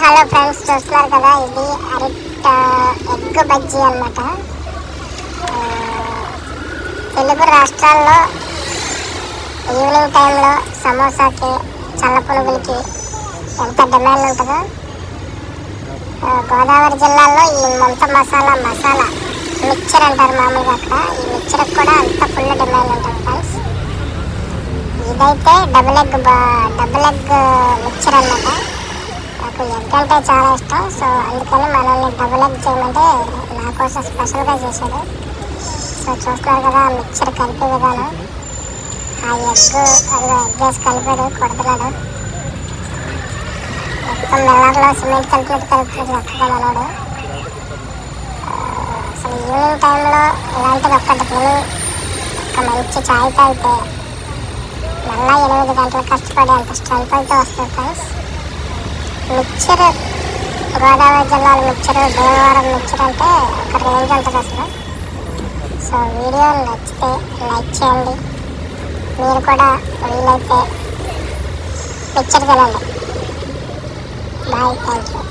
Hello friends, చూస్తున్నారు కదా, ఇది ఎగ్ బజ్జీ అన్నమాట. తెలుగు రాష్ట్రాల్లో ఈవినింగ్ టైంలో సమోసాకి, చల్ల పునుగులకి ఎంత డిమాండ్ ఉంటుందో, గోదావరి జిల్లాలో ఈ ముంత మసాలా మిక్చర్ అంటారు మామూలుగా. అక్కడ ఈ మిక్చర్కి కూడా అంత ఫుల్ డిమాండ్ ఉంటుంది ఫ్రెండ్స్. ఇదైతే డబుల్ ఎగ్ మిక్చర్ అన్నమాట. నాకు ఎగ్ అంటే చాలా ఇష్టం, సో అందుకని మనల్ని డబుల్ ఎగ్ చేయమంటే నా కోసం స్పెషల్గా చేశాడు. సో చూస్తున్నారు కదా మిక్చర్ కలిపే విధానం. ఆ ఎగ్ వేసి కలిపాడు, కొడుతున్నాడు మొత్తం మెల్లర్లో సిమెంట్ కలిపినట్టు చక్కగా మనోడు. అసలు ఈవినింగ్ టైంలో ఇలాంటిది ఒక్కటి తిని ఒక మంచి ఛాయ్ తాగితే మళ్ళీ 8 గంటలు కష్టపడి అంత స్ట్రెంత్ అయితే వస్తుంది ఫ్రెండ్స్. మిక్చర్, గోదావరి జిల్లాల మిక్చర్, భీమవరం మిక్చర్ అంటే ఒక రేంజ్ ఉంటుంది అసలు. సో వీడియో నచ్చితే లైక్ చేయండి, మీరు కూడా వీలైతే మిక్చర్ తినండి. Bye, thank you.